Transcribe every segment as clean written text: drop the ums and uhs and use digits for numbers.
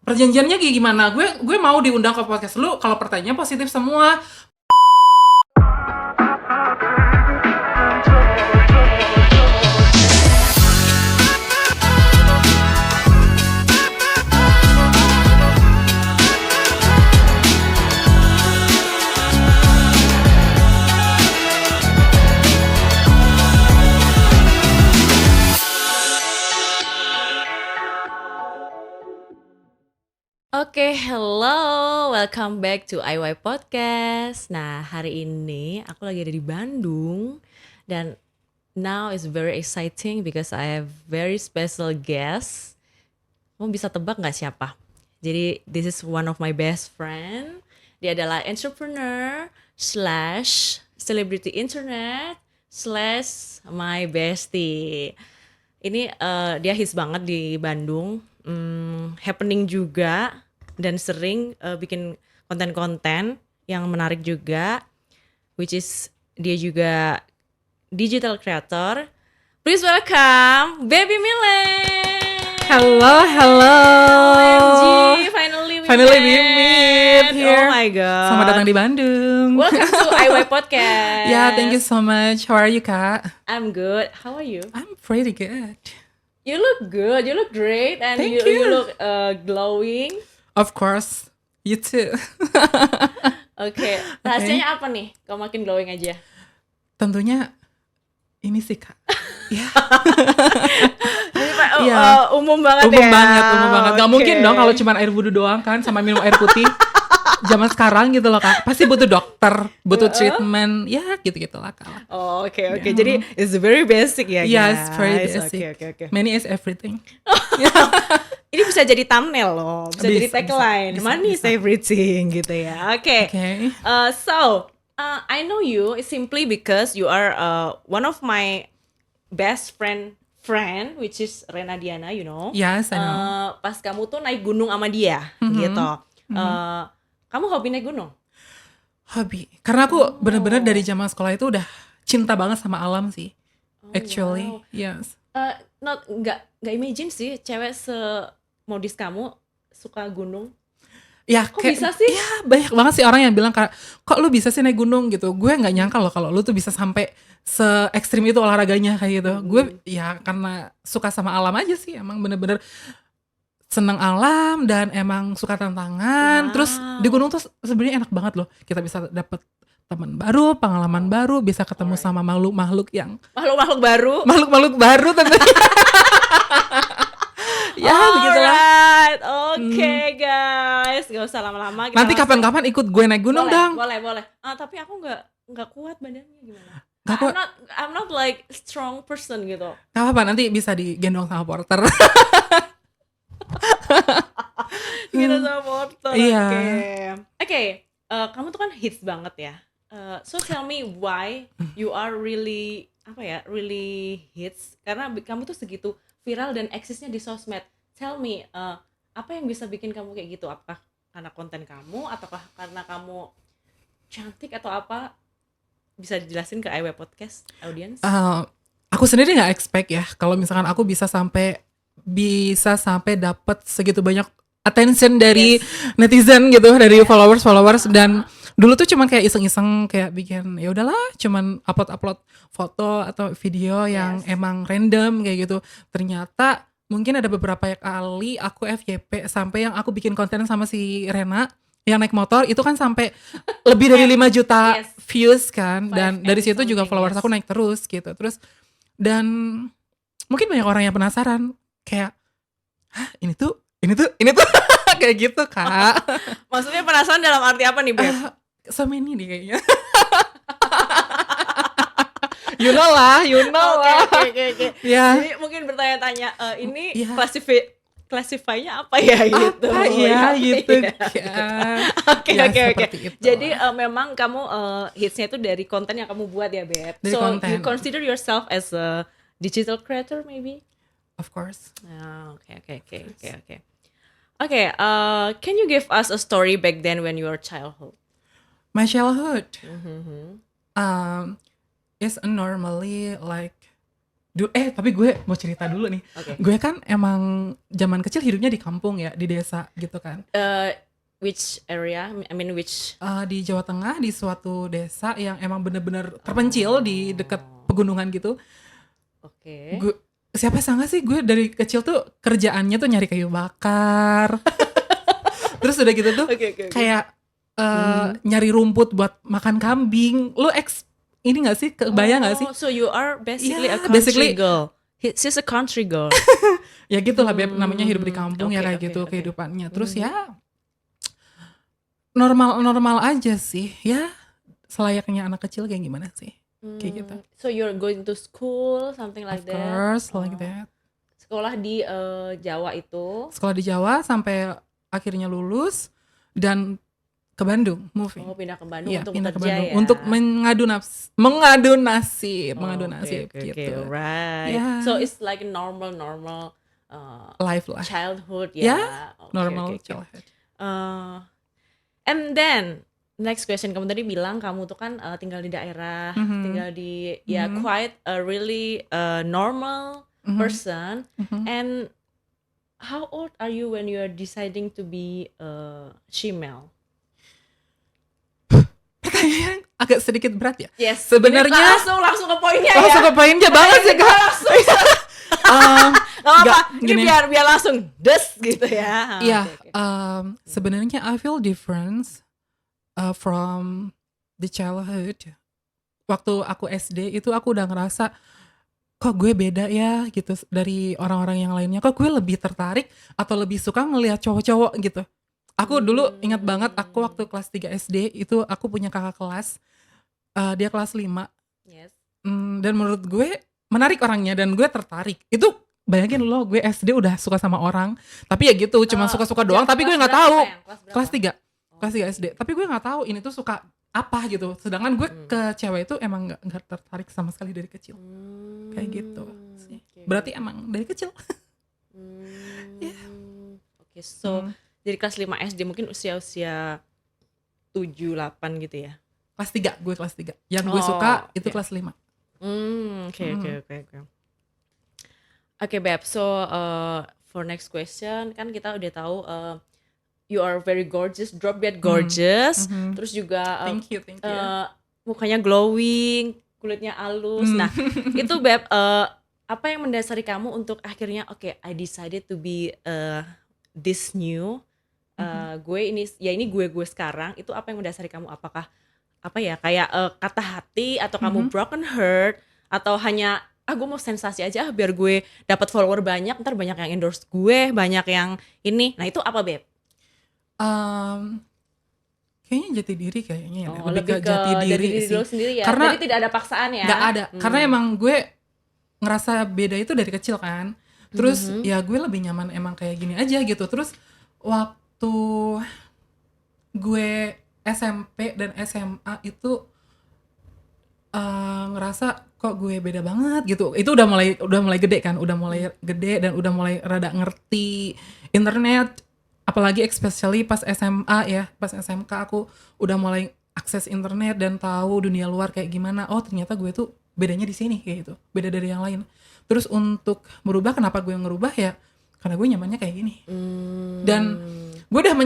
Perjanjiannya kayak gimana? Gue mau diundang ke podcast lu kalau pertanyaannya positif semua. Oke, hello, welcome back to IY Podcast. Nah, hari ini aku lagi ada di Bandung dan now is very exciting because I have very special guest. Kamu bisa tebak nggak siapa? Jadi this is one of my best friend. Dia adalah entrepreneur slash celebrity internet slash my bestie. Ini dia hits banget di Bandung, happening juga dan sering bikin konten-konten yang menarik juga, which is dia juga digital creator. Please welcome Baby Milen. Hello. OMG, finally we meet here. Oh my god. Selamat datang di Bandung. Welcome to IY Podcast. Yeah, thank you so much. How are you, Kak? I'm good. How are you? I'm pretty good. You look good. You look great, and Thank you you. look glowing. Of course, you too. Oke, rahasianya apa nih? Kau makin glowing aja. Tentunya ini sih, Kak. Ya. Jadi, Pak, Iya. umum banget Umum ya. banget. Gak Oke. mungkin dong kalau cuma air wudhu doang kan sama minum air putih. Zaman sekarang gitu loh, Kak. Pasti butuh dokter, butuh treatment, ya gitu-gitu lah, Kak. Oh, oke. Jadi it's very basic ya, guys. Yes, very basic. Oke. Money is everything. Ini bisa jadi thumbnail loh, bisa jadi Bisa, tagline. bisa, Money is everything gitu ya. Oke. Okay. I know you simply because you are one of my best friend, which is Rena Diana, you know. Yes, I know. Pas kamu tuh naik gunung sama dia, gitu. Kamu hobi naik gunung? Hobi. Karena aku bener-bener dari zaman sekolah itu udah cinta banget sama alam sih. Actually, wow. yes. Nggak imagine sih cewek semodis kamu suka gunung. Ya, Kok bisa sih? Ya, banyak banget sih orang yang bilang kayak, kok lu bisa sih naik gunung gitu. Gue nggak nyangka loh kalau lu tuh bisa sampai se-ekstrim itu olahraganya kayak gitu. Gue ya karena suka sama alam aja sih, emang bener-bener seneng alam dan emang suka tantangan. Wow. Terus di gunung tuh sebenarnya enak banget loh. Kita bisa dapet teman baru, pengalaman baru, bisa ketemu sama makhluk-makhluk yang Makhluk baru tentunya. Ya, begitulah. Alright, oke guys, gak usah lama-lama. Kita Nanti langsung- kapan-kapan ikut gue naik gunung dong. Boleh. Tapi aku nggak kuat badannya gimana? Gak kuat. I'm not like strong person gitu. Gak apa-apa, nanti bisa digendong sama porter. Gitu sama porter. Iya. Oke. Kamu tuh kan hits banget ya. So tell me why you are really really hits, karena kamu tuh segitu viral dan eksisnya di sosmed. Tell me, apa yang bisa bikin kamu kayak gitu? Apakah karena konten kamu, ataukah karena kamu cantik atau apa? Bisa dijelasin ke IW Podcast audience? Aku sendiri nggak expect ya kalau misalkan aku bisa sampai dapat segitu banyak attention dari netizen gitu, dari followers dan dulu tuh cuman kayak iseng-iseng kayak bikin ya udahlah, cuman upload foto atau video yang emang random kayak gitu. Ternyata mungkin ada beberapa kali aku FYP sampai yang aku bikin konten sama si Rena yang naik motor itu kan sampai lebih dari 5 juta views kan, dan dari situ juga followers aku naik terus gitu. Terus dan mungkin banyak orang yang penasaran kayak, hah ini tuh kayak gitu, Kak. Maksudnya penasaran dalam arti apa nih, Beb? Sama ini nih kayaknya. You know lah. Oke. Ya. Jadi mungkin bertanya-tanya, ini Iya. classify-nya apa ya gitu. Apa ya gitu. Oke. Seperti itu. Jadi memang kamu hitsnya itu dari konten yang kamu buat ya, Beb. Dari So konten. you consider yourself as a digital creator maybe? Of course. Oke. Okay, can you give us a story back then when you were childhood? My childhood. Yes, normally like Tapi gue mau cerita dulu nih. Oke. Gue kan emang zaman kecil hidupnya di kampung ya, di desa gitu kan. Which area? I mean which? Di Jawa Tengah, di suatu desa yang emang bener-bener terpencil di dekat pegunungan gitu. Oke. Siapa sangka sih gue dari kecil tuh kerjaannya tuh nyari kayu bakar. Terus udah gitu tuh Oke. kayak nyari rumput buat makan kambing. Lu ini gak sih? Kebayang gak sih? So you are basically Yeah, a country basically- girl. She's a country girl. Ya gitu lah Beb, namanya hidup di kampung ya kayak Oke, gitu oke. kehidupannya. Terus ya normal aja sih. Ya selayaknya anak kecil kayak gimana sih? Kayak gitu. So you're going to school, something like Of that. course, like that. Sekolah di Jawa itu. Sekolah di Jawa sampai akhirnya lulus dan ke Bandung, moving. Pindah ke Bandung Iya, untuk pindah ke kerja Bandung ya. untuk mengadu nasib, Okay, gitu. right. Yeah. So it's like a normal Life lah. childhood ya. Yeah, Okay, normal okay. childhood. And then next question, kamu tadi bilang kamu tuh kan tinggal di daerah, tinggal di quite a really normal person. And how old are you when you are deciding to be shemale? Pertanyaan agak sedikit berat ya. Yes. Sebenarnya- Ini langsung ke poinnya ya. Langsung ke poinnya banget sih Kak. Gak apa-apa. Nggak, Ini gini. biar langsung des gitu ya. Iya, Oke. sebenarnya I feel difference from the childhood. Waktu aku SD itu aku udah ngerasa kok gue beda ya gitu dari orang-orang yang lainnya. Kok gue lebih tertarik atau lebih suka ngelihat cowok-cowok gitu. Aku dulu ingat banget aku waktu kelas 3 SD itu aku punya kakak kelas. Dia kelas 5. Yes. Dan menurut gue menarik orangnya dan gue tertarik. Itu bayangin lo, gue SD udah suka sama orang. Tapi ya gitu, cuma suka-suka doang. Tapi gue nggak tahu. Kelas 3 SD. Tapi gue nggak tahu ini tuh suka apa gitu. Sedangkan gue ke cewek itu emang nggak tertarik sama sekali dari kecil. Kayak gitu sih. Berarti emang dari kecil. Oke, so dari kelas 5 SD mungkin usia-usia 7-8 gitu ya. Kelas 3, gue kelas 3. Yang gue suka itu kelas 5. Oke. Oke, Beb. So for next question kan kita udah tahu you are very gorgeous, drop dead gorgeous. Terus juga Thank you. mukanya glowing, kulitnya halus. Nah, itu Beb, apa yang mendasari kamu untuk akhirnya I decided to be this new ini gue sekarang. Itu apa yang mendasari kamu? Apakah kayak kata hati atau kamu broken heart atau hanya gue mau sensasi aja biar gue dapat follower banyak, ntar banyak yang endorse gue, banyak yang ini. Nah, itu apa, Beb? Kayaknya jati diri kayaknya ya. Lebih ke jati diri sih. dulu sendiri ya. Karena jadi tidak ada paksaan ya. Gak ada. Karena emang gue ngerasa beda itu dari kecil kan. Terus ya gue lebih nyaman emang kayak gini aja gitu. Terus waktu gue SMP dan SMA itu ngerasa kok gue beda banget gitu. Itu udah mulai gede kan, udah mulai gede dan udah mulai rada ngerti internet. Apalagi especially pas SMA ya, pas SMK aku udah mulai akses internet dan tahu dunia luar kayak gimana. Oh ternyata gue tuh bedanya di sini kayak gitu, beda dari yang lain. Terus untuk merubah, kenapa gue ngerubah ya? Karena gue nyamannya kayak gini. Dan gue udah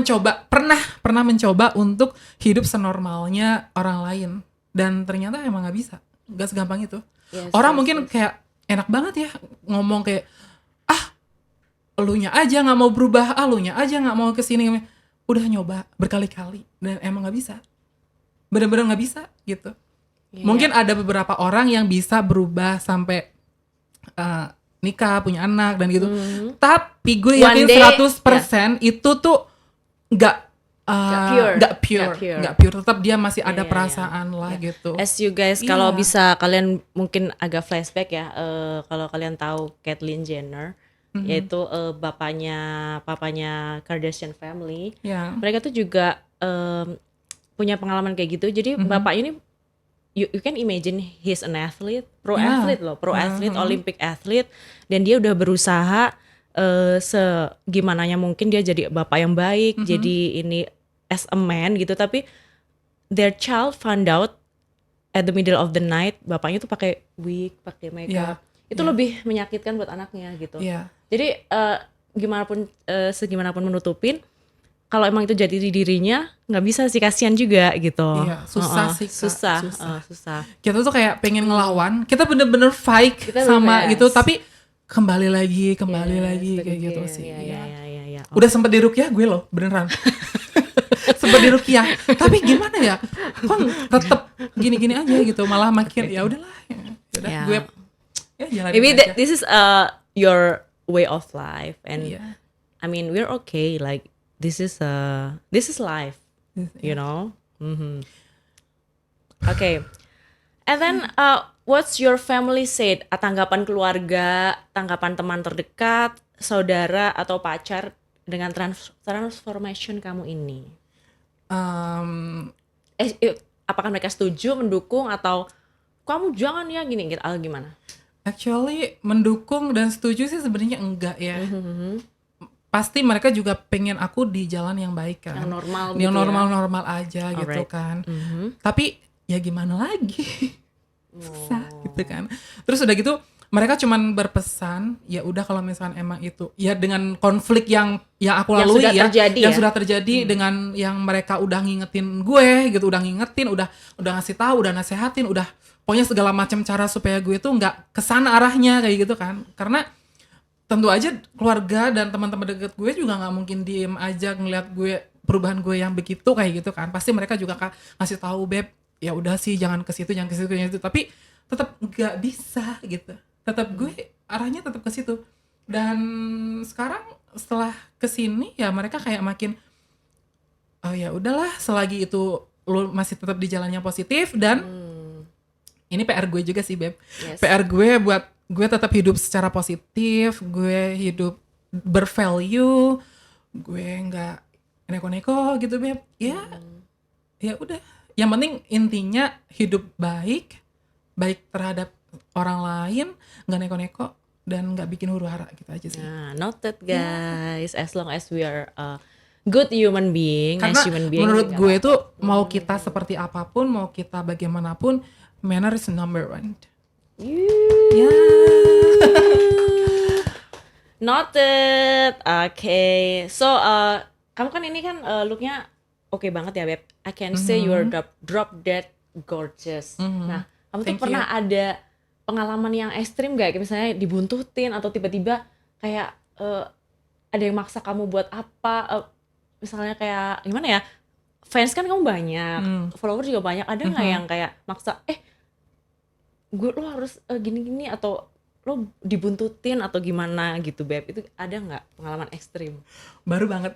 pernah mencoba untuk hidup senormalnya orang lain. Dan ternyata emang gak bisa, gak segampang itu. Orang mungkin kayak enak banget ya ngomong kayak, elunya aja gak mau berubah, elunya aja gak mau kesini. Udah nyoba berkali-kali dan emang gak bisa. Bener-bener gak bisa gitu. Mungkin ada beberapa orang yang bisa berubah sampai nikah, punya anak dan gitu. Tapi gue yakin 100% itu tuh gak pure. Tetap dia masih ada perasaan lah gitu. As you guys, kalau bisa kalian mungkin agak flashback ya, kalau kalian tahu Caitlyn Jenner, yaitu papanya Kardashian family. Mereka tuh juga punya pengalaman kayak gitu. Jadi bapaknya ini, you can imagine he's an athlete, pro athlete, Olympic athlete, dan dia udah berusaha segimananya mungkin dia jadi bapak yang baik, jadi ini as a man gitu. Tapi their child found out at the middle of the night, bapaknya tuh pakai wig, pakai makeup. itu lebih menyakitkan buat anaknya gitu. Iya. Jadi gimana pun segimanapun menutupin, kalau emang itu jadi dirinya nggak bisa sih, kasihan juga gitu. Iya, susah sih, Kak. Susah. Kita tuh kayak pengen ngelawan, kita bener-bener fight Kita sama bener, gitu, yes. tapi kembali lagi Yes, kayak gitu again. sih. Iya. Iya. Udah sempet dirukyah gue loh, beneran. Sempet dirukyah, tapi gimana ya? Kok tetep gini-gini aja gitu, malah makin ya udahlah. Yaudah, Yeah. gue ya jalanin Maybe aja. this is your way of life, and Iya. I mean we're okay. Like this is life, you know. Okay, and then what's your family said? Tanggapan keluarga, tanggapan teman terdekat, saudara atau pacar dengan transformation kamu ini? Apakah mereka setuju, mendukung, atau kamu jangan ya gini gitu? Gimana? Actually mendukung dan setuju sih sebenarnya enggak ya. Pasti mereka juga pengen aku di jalan yang baik kan. Yang normal gitu Yang ya? normal-normal aja gitu Alright. kan. Tapi ya gimana lagi? Susah gitu kan. Terus udah gitu mereka cuman berpesan, ya udah kalau misalkan emang itu ya dengan konflik yang aku Yang lalui sudah ya, terjadi yang ya? sudah terjadi dengan yang mereka udah ngingetin gue gitu, udah ngasih tahu, udah nasehatin, udah pokoknya segala macam cara supaya gue tuh nggak kesana arahnya kayak gitu kan. Karena tentu aja keluarga dan teman-teman deket gue juga nggak mungkin diem aja ngeliat gue perubahan gue yang begitu kayak gitu kan. Pasti mereka juga ngasih tahu, Beb, ya udah sih jangan ke situ, jangan ke situ. Tapi tetap nggak bisa gitu. Tetap gue arahnya tetap ke situ. Dan sekarang setelah kesini ya mereka kayak makin oh ya udahlah, selagi itu lu masih tetap di jalan yang positif. Dan ini PR gue juga sih, Beb. Yes. PR gue buat gue tetap hidup secara positif, gue hidup bervalue, gue nggak neko-neko gitu, Beb. Ya udah. Yang penting intinya hidup baik terhadap orang lain, nggak neko-neko dan nggak bikin huru-hara gitu aja sih. Nah, noted guys. As long as we are a good human being, Karena nice human being. menurut nggak gue apa-apa. tuh mau kita seperti apapun, mau kita bagaimanapun, manner is number one. Ya. Noted. Oke. So, kamu kan ini kan looknya oke banget ya, Beb. I can say you are drop dead gorgeous. Nah, kamu tuh Thank you. pernah ada pengalaman yang ekstrim gak? Kayak misalnya dibuntutin atau tiba-tiba kayak ada yang maksa kamu buat apa? Misalnya kayak gimana ya? Fans kan kamu banyak, follower juga banyak. Ada nggak yang kayak maksa? Lo harus gini-gini, atau lo dibuntutin atau gimana gitu, Beb? Itu ada nggak pengalaman ekstrim? Baru banget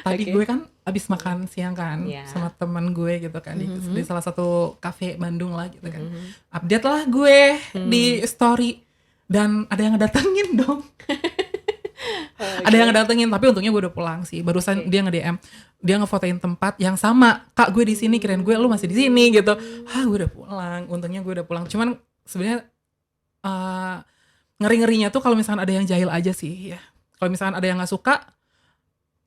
tadi Oke. gue kan abis makan siang kan Iya. sama teman gue gitu kan di salah satu kafe Bandung lah gitu kan. Update lah gue di story dan ada yang ngedatengin dong. Ada yang ngedatengin, tapi untungnya gue udah pulang sih. Barusan dia nge-DM, dia ngefotoin tempat yang sama. Kak, gue di sini, kirain gue lu masih di sini gitu. Gue udah pulang. Untungnya gue udah pulang. Cuman sebenarnya ngeri-ngerinya tuh kalau misalkan ada yang jahil aja sih ya. Kalau misalkan ada yang nggak suka,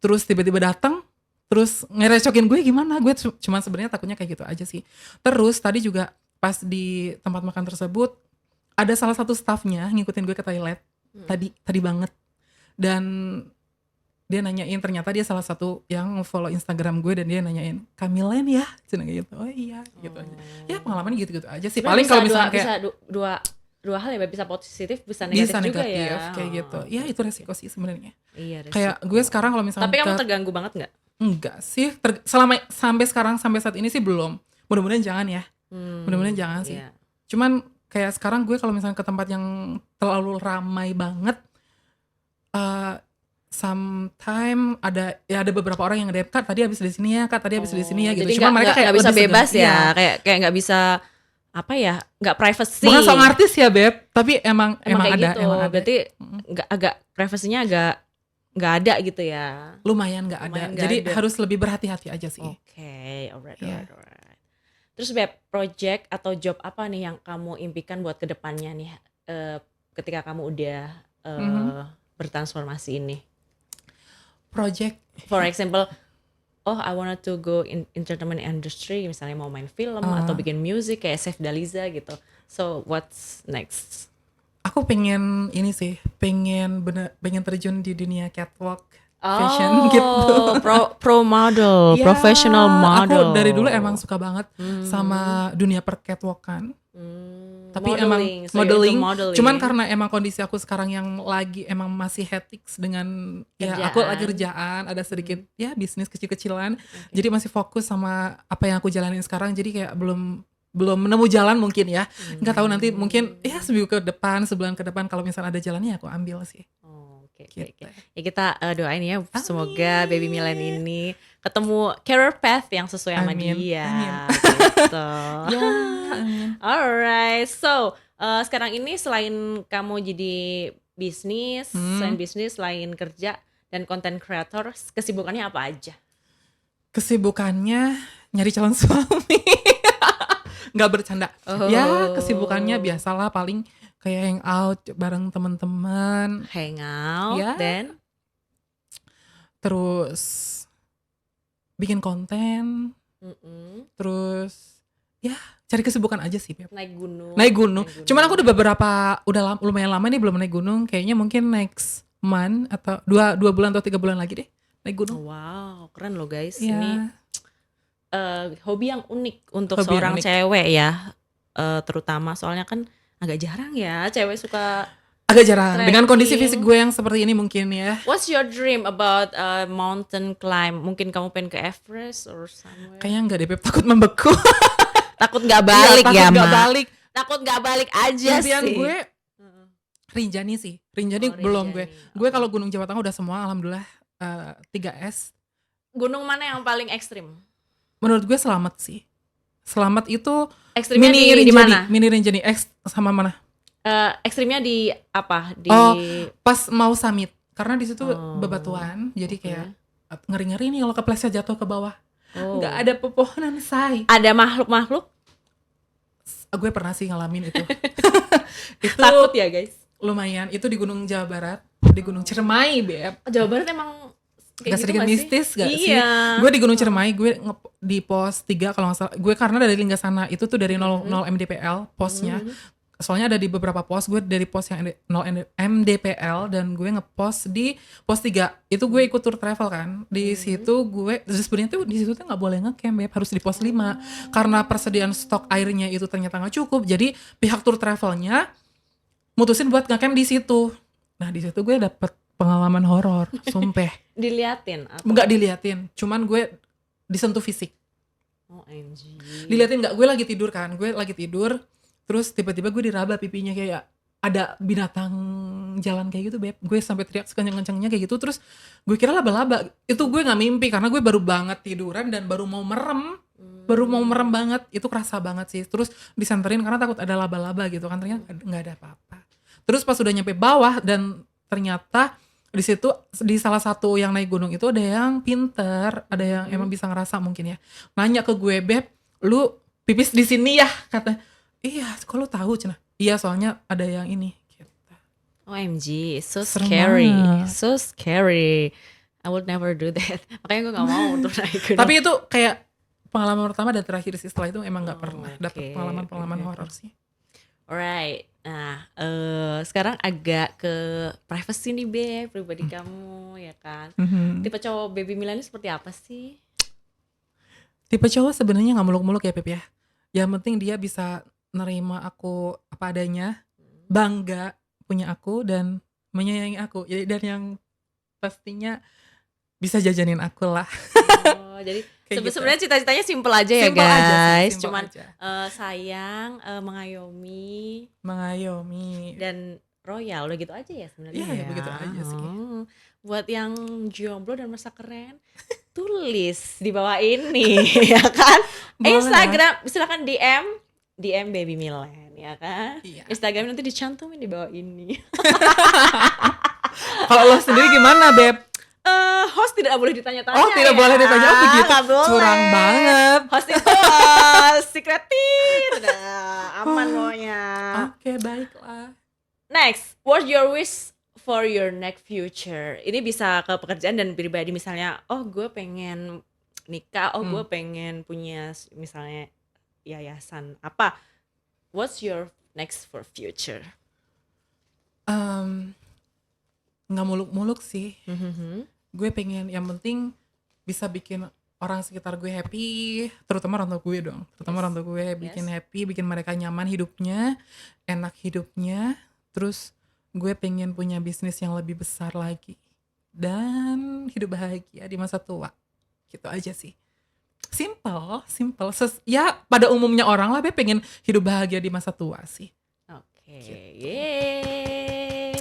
terus tiba-tiba datang, terus ngerecokin gue gimana? Gue cuman sebenarnya takutnya kayak gitu aja sih. Terus tadi juga pas di tempat makan tersebut ada salah satu staffnya ngikutin gue ke toilet. Tadi banget. Dan dia nanyain, ternyata dia salah satu yang follow Instagram gue, dan dia nanyain, Kamilen ya? Cina kayak gitu. Oh iya, gitu aja. Ya pengalaman gitu-gitu aja sih. Paling kalau misalnya kayak bisa dua hal ya, Beb. Bisa positif, bisa negatif, bisa juga negatif ya. kayak gitu. Ya itu resiko sih sebenarnya. Iya, resiko. Kayak gue sekarang kalau misalnya Tapi kamu terganggu banget nggak? enggak sih, selama sampai sekarang, sampai saat ini sih belum. Mudah-mudahan jangan ya. Mudah-mudahan jangan sih. Iya. Cuman kayak sekarang gue kalau misalnya ke tempat yang terlalu ramai banget, sometime ada beberapa orang yang nge-DM, Kak tadi habis di sini ya, Kak tadi habis di sini ya gitu. Jadi Cuma mereka kayak nggak bisa lebih bebas segan. ya, Iya. kayak nggak bisa apa ya, nggak privacy. Bukan soal artis ya, Beb, tapi emang kayak ada, gitu. emang ada. Berarti agak privasinya agak nggak ada gitu ya. Lumayan nggak ada. Lumayan nggak Jadi ada. harus lebih berhati-hati aja sih. Oke, alright. Iya. Terus, Beb, project atau job apa nih yang kamu impikan buat kedepannya nih, ketika kamu udah bertransformasi ini? Project. For example, I wanted to go in entertainment industry, misalnya mau main film atau bikin music kayak Chef Daliza gitu. So what's next? Aku pengen ini sih, pengen terjun di dunia catwalk fashion gitu. Pro model, Ya, professional model. aku dari dulu emang suka banget sama dunia per-catwalkan. Tapi emang Modeling, so you're into modeling, modeling. cuman karena emang kondisi aku sekarang yang lagi emang masih hectic dengan ya aku lagi kerjaan, ada sedikit ya bisnis kecil-kecilan. Jadi masih fokus sama apa yang aku jalanin sekarang. Jadi kayak belum menemu jalan mungkin ya. Nggak tahu nanti mungkin ya seminggu ke depan, sebulan ke depan kalau misalnya ada jalannya aku ambil sih. Oke. Gitu. Ya kita doain ya semoga baby Milen ini ketemu career path yang sesuai sama Amin. dia. Amin. Gitu. Ya, amin. Alright, so sekarang ini selain kamu jadi bisnis, selain kerja dan content creator, kesibukannya apa aja? Kesibukannya nyari calon suami. Nggak bercanda. Ya kesibukannya biasalah paling kayak hangout bareng teman-teman. Hangout, Ya. dan Terus bikin konten. Terus ya cari kesibukan aja sih Beb. naik gunung. Cuman aku udah lumayan lama nih belum naik gunung. Kayaknya mungkin next month atau 2 bulan atau 3 bulan lagi deh naik gunung. Wow, keren loh guys. Ya. Ini hobi yang unik untuk Hobi yang seorang unik. cewek ya. Terutama soalnya kan agak jarang ya cewek suka. Agak jarang. Trekking. Dengan kondisi fisik gue yang seperti ini mungkin ya. What's your dream about mountain climb? Mungkin kamu pengen ke Everest or somewhere? Kayaknya enggak deh Beb, takut membeku. Takut nggak balik Iya, ya, takut nggak Ma? balik. Takut nggak balik aja Impian sih. gue Rinjani sih. Rinjani Oh, belum Rinjani. gue. Gue kalau Gunung Jawa Tengah udah semua alhamdulillah 3S. Gunung mana yang paling ekstrim? Menurut gue Selamat sih. Selamat itu Ekstrimnya mini di Rinjani, mana? Mini Rinjani X sama mana? Ekstrimnya di apa? Di Pas mau summit. Karena di situ Oh, bebatuan, jadi oke. kayak ngeri-ngeri nih kalau kepleset jatuh ke bawah. Oh. Nggak ada pepohonan, say. Ada makhluk-makhluk? Gue pernah sih ngalamin itu. Itu Takut ya guys? lumayan. Itu di Gunung Jawa Barat, di Gunung Ciremai, Beb. Jawa Barat emang kayak Gak gitu sedikit nggak sih? mistis gak sih? Iya. Gue di Gunung Ciremai, gue di pos 3 kalau gak salah. Gue karena dari Linggasana, itu tuh dari 0 MDPL posnya. Soalnya ada di beberapa pos, gue dari pos yang 0 MDPL dan gue ngepost di pos 3. Itu gue ikut tour travel kan. Di situ gue, sebenarnya tuh di situ tuh gak boleh ngecamp, Beb, harus di pos 5. Karena persediaan stok airnya itu ternyata gak cukup. Jadi pihak tour travelnya mutusin buat ngecamp di situ. Nah di situ gue dapet pengalaman horor, sumpah. Diliatin atau? Nggak diliatin, cuman gue disentuh fisik. OMG. Diliatin nggak, gue lagi tidur kan, terus tiba-tiba gue diraba pipinya kayak ada binatang jalan kayak gitu, Beb. Gue sampai teriak sekenceng-kencengnya kayak gitu, terus gue kira laba-laba. Itu gue nggak mimpi karena gue baru banget tiduran dan baru mau merem banget. Itu kerasa banget sih. Terus disenterin karena takut ada laba-laba gitu kan, ternyata nggak ada apa-apa. Terus pas udah nyampe bawah dan ternyata di situ di salah satu yang naik gunung itu ada yang pinter, ada yang emang bisa ngerasa mungkin ya. Nanya ke gue, Beb, lu pipis di sini ya? Kata, iya, kok lu tahu Cina? Iya, soalnya ada yang ini. Gitu. OMG, so Serem scary, banget. so scary. I would never do that. Makanya gue gak mau untuk naik gunung. Tapi itu kayak pengalaman pertama dan terakhir sih, setelah itu emang nggak pernah oke, dapet pengalaman oke. horor sih. Alright, nah sekarang agak ke privacy nih Beb, pribadi kamu ya kan. Tipe cowok baby Milen ini seperti apa sih? Tipe cowok sebenarnya nggak muluk-muluk ya, Pep ya. Yang penting dia bisa nerima aku apa adanya, bangga punya aku dan menyayangi aku. Jadi dan yang pastinya bisa jajanin aku lah. Oh, jadi Kayak gitu. sebenarnya cita-citanya simple aja ya Simple aja sih, guys. simple Cuman aja. sayang, mengayomi Mengayomi. dan royal, udah gitu aja ya sebenarnya. Iya, ya, begitu aja sih. Buat yang jomblo dan merasa keren, tulis di bawah ini ya kan. Boleh Instagram silakan DM baby Milen ya kan. Iya. Instagram nanti dicantumin di bawah ini. Kalau lo sendiri gimana, Beb? Host tidak boleh ditanya-tanya. Oh, tidak ya. boleh ditanya. Oh, begitu. Nggak boleh. Curang banget. Host itu secretin. Udah aman pokoknya. Oke, baiklah. Next, what's your wish for your next future? Ini bisa ke pekerjaan dan pribadi, misalnya, oh gue pengen nikah, oh gue pengen punya misalnya yayasan apa. What's your next for future? Nggak muluk-muluk sih. Mhm. Gue pengen yang penting bisa bikin orang sekitar gue happy, terutama orang tua gue dong. Terutama Yes. orang tua gue bikin Yes. happy, bikin mereka nyaman hidupnya, enak hidupnya. Terus gue pengen punya bisnis yang lebih besar lagi. Dan hidup bahagia di masa tua. Gitu aja sih. Simple. Ya pada umumnya orang lah, Beb pengen hidup bahagia di masa tua sih. Oke. Gitu. Yeay.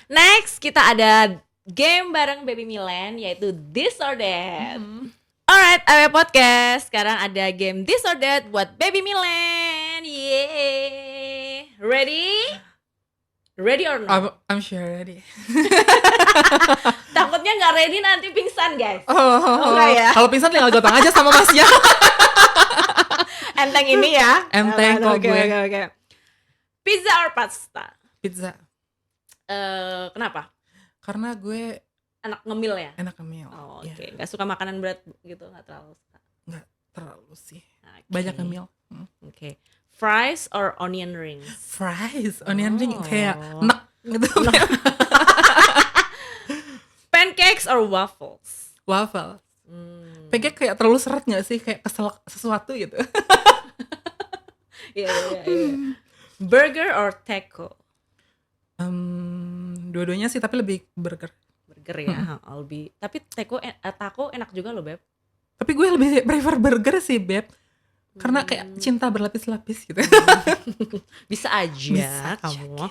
Next kita ada game bareng Baby Milen yaitu This or That. Alright, AW Podcast. Sekarang ada game This or That buat Baby Milen. Yeay. Ready? Ready or no? I'm sure ready. Takutnya nggak ready nanti pingsan guys. Oh, enggak ya? Kalau pingsan tinggal gotong aja sama masnya. Enteng ini ya. Enteng kok gue. Oke. Pizza or pasta? Pizza. Kenapa? Karena gue Anak ngemil ya? enak ngemil. Oh, Ya, oke. Nggak suka makanan berat gitu, nggak terlalu suka. nggak terlalu sih. Oke. Banyak ngemil. Oke. Fries or onion rings? Fries, onion ring Oh. kayak enak gitu. Pancakes or waffles? Waffle. Hmm. Pancake kayak terlalu seret nggak sih? Kayak kesel sesuatu gitu. Iya. Burger or taco? Dua-duanya sih, tapi lebih burger. Burger ya, Tapi taco enak juga loh, Beb. Tapi gue lebih prefer burger sih, Beb. Karena kayak cinta berlapis-lapis gitu. Bisa aja kamu.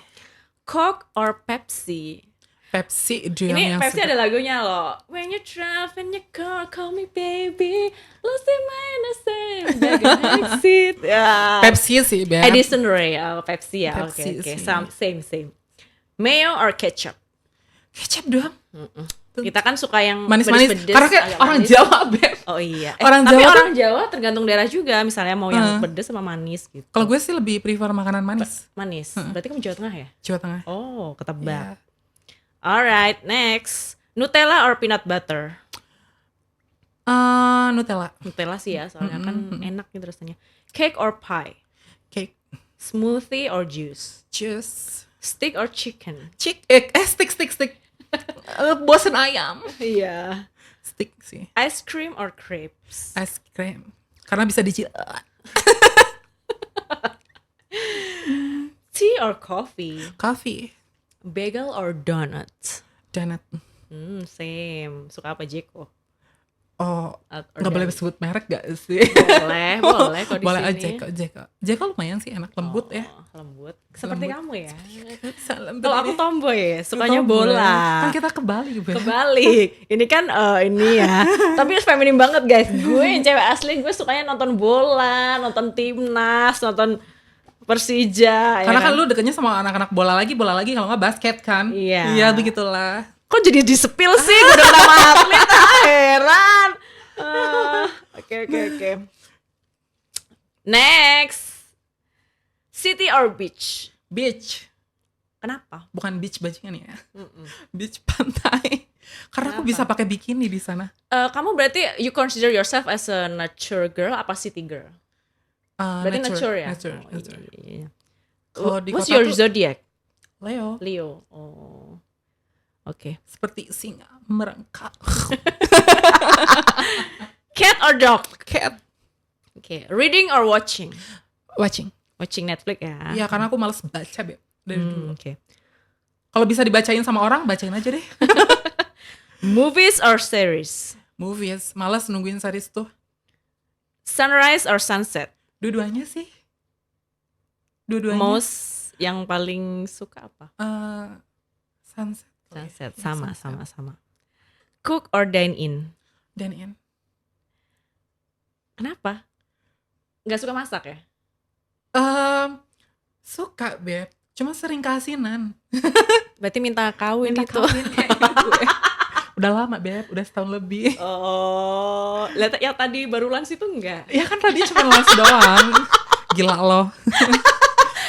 Coke or Pepsi? Pepsi Ini yang Pepsi suka. ada lagunya loh. When you drive in your car, call me baby. Lost in my innocence, beg an exit. Ya. Pepsi sih, Beb. Edison Ray, Pepsi ya. Pepsi Oke. sih. Same. Mayo or ketchup? Kecap doang. Kita kan suka yang Manis-manis. pedes-pedes, Karena kayak agak orang manis. Jawa, Beb. Oh iya. Orang Tapi Jawa orang Jawa tergantung daerah juga. Misalnya mau yang pedes sama manis gitu. Kalau gue sih lebih prefer makanan manis. Manis. Berarti kamu Jawa Tengah ya? Jawa Tengah. Oh, ketebak. Ya. Alright, next. Nutella or peanut butter? Nutella. Nutella sih ya, soalnya kan enak gitu rasanya. Cake or pie? Cake. Smoothie or juice? Juice. Steak or chicken? Stick. Bosen ayam. Iya. Stick sih. Ice cream or crepes? Ice cream. Karena bisa dijilat. Tea or coffee? Coffee. Bagel or donut? Donut. Same. Suka apa Jeko? Oh, Or nggak boleh donut? sebut merek gak sih? Boleh kok di Boleh sini. aja. Jeko lumayan sih, enak, lembut ya. Lembut. Seperti Lembut. kamu ya. Salam Kalau aku tomboy ya, sukanya tomboy. bola. Kan kita kebalik, Beb. Kebalik. Ini kan ini ya. Tapi feminim banget guys. Gue yang cewek asli, gue sukanya nonton bola, nonton timnas, nonton Persija. Karena ya kan lu deketnya sama anak-anak bola lagi kalau nggak basket kan. Iya. Iya, begitulah. Kok jadi di-spill sih? Gue udah nama atlet, heran. Oke. Next. City or beach? Beach. Kenapa? Bukan beach bajingan ya. Beach pantai. Karena aku bisa pakai bikini di sana. Kamu berarti you consider yourself as a nature girl apa city girl? Berarti nature ya? Nature. Iya. Kalau di What's kota your tuh zodiac? Leo. Leo. Oh. Oke. Seperti singa merangkak. Cat or dog? Cat. Oke. Reading or watching? Watching. Watching Netflix ya. Iya, karena aku males baca, Beb. Dari dulu. Oke. Kalau bisa dibacain sama orang, bacain aja deh. Movies or series? Movies. Males nungguin series tuh. Sunrise or sunset? Dua-duanya sih. Dua-duanya. Most yang paling suka apa? Sunset. Sunset. Ya, Sama. Cook or dine in? Dan in. Kenapa? Nggak suka masak ya? Suka, Beb. Cuma sering keasinan. Berarti minta kawin Minta itu. kawin kayak gue. Udah lama, Beb. Udah setahun lebih. Oh, lihat yang tadi baru lans itu enggak? Ya kan tadi cuma lans doang. Gila loh.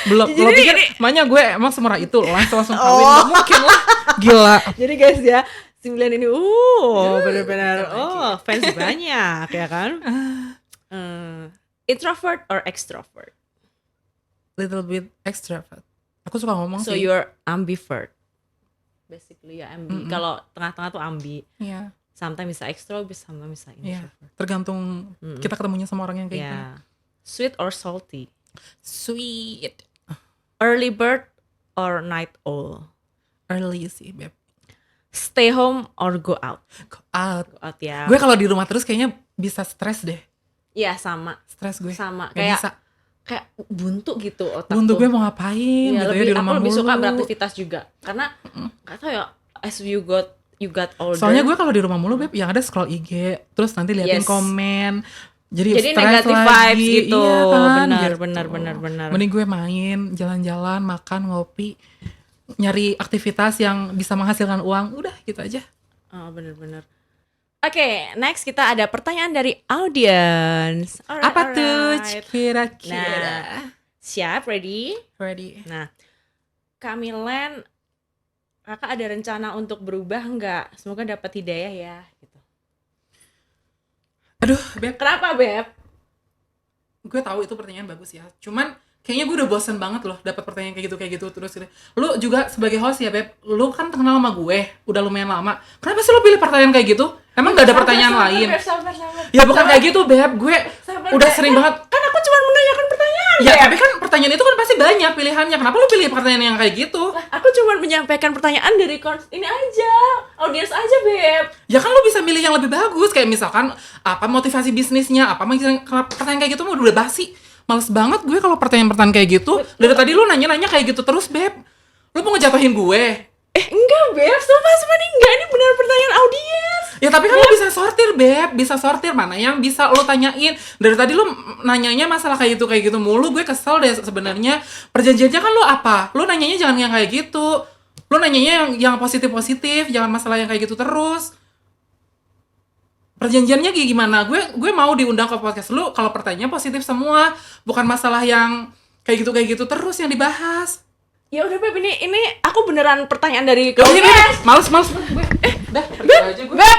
Belum lo pikir makanya gue emang semurah itu langsung kawin. Gak mungkin lah. Gila. Jadi guys ya, 9 ini benar-benar fans banyak ya kan? Introvert or extrovert? Little bit extrovert. Aku suka ngomong So sih. you're ambivert. basically ya ambi. Kalau tengah-tengah tuh ambi. Iya. Sometimes bisa extrovert, sometimes bisa Iya. introvert. Tergantung kita ketemunya sama orang yang kayak gimana. Yeah. Sweet or salty? Sweet. Early bird or night owl? Early sih, Beb. Stay home or go out? Go out. Go out ya. Gue kalau di rumah terus kayaknya bisa stres deh. Iya sama. Stres gue. Sama. Gak bisa. Kayak buntu gitu otak Untuk tuh. gue mau ngapain Ya, gitu lebih, ya di rumah aku lebih mulu. suka beraktivitas juga. Karena gak tau ya, as you got older. Soalnya gue kalau di rumah mulu, Beb, yang ada scroll IG, terus nanti liatin Yes. komen. Jadi Jadi stres negative lagi. vibes gitu. Iya kan? Benar, Gitu. benar. Mending gue main, jalan-jalan, makan, ngopi, nyari aktivitas yang bisa menghasilkan uang. Udah gitu aja. Oh, benar. Oke, next kita ada pertanyaan dari audience. Apa tuh kira-kira? Nah, siap, ready? Ready. Nah, Kamilen, kakak ada rencana untuk berubah nggak? Semoga dapat hidayah ya. Gitu. Aduh, Beb, Kenapa, Beb? gue tahu itu pertanyaan bagus ya. Cuman kayaknya gue udah bosen banget loh dapat pertanyaan kayak gitu terus gitu. Lu juga sebagai host ya, Beb, lu kan kenal sama gue udah lumayan lama. Kenapa sih lu pilih pertanyaan kayak gitu? Emang gak ada pertanyaan lain? Sabar. Ya bukan kayak gitu, Beb. Gue udah sering banget. Kan aku cuma menanyakan pertanyaan, Ya, Beb. tapi kan pertanyaan itu kan pasti banyak pilihannya. Kenapa lu pilih pertanyaan yang kayak gitu? Aku cuma menyampaikan pertanyaan dari ini aja, audiens aja, Beb. Ya kan lu bisa milih yang lebih bagus. Kayak misalkan apa motivasi bisnisnya, apa pertanyaan kayak gitu mah udah basi. Males banget gue kalau pertanyaan-pertanyaan kayak gitu. Dari tadi lu nanya-nanya kayak gitu terus, Beb. Lu mau ngejatuhin gue? Enggak, Beb. Sumpah nih enggak. Ini benar pertanyaan audiens. Ya tapi kan lu bisa sortir, Beb. Bisa sortir mana yang bisa lu tanyain. Dari tadi lu nanyanya masalah kayak gitu mulu. Gue kesel deh sebenarnya. Perjanjiannya kan lu apa? Lu nanyanya jangan yang kayak gitu. Lu nanyanya yang positif-positif, jangan masalah yang kayak gitu terus. Perjanjiannya gimana? Gue mau diundang ke podcast lu kalau pertanyaannya positif semua, bukan masalah yang kayak gitu terus yang dibahas. Ya udah, Beb, ini aku beneran pertanyaan dari Udah, audiens. males gue. Dah, pergi aja gue. Beb,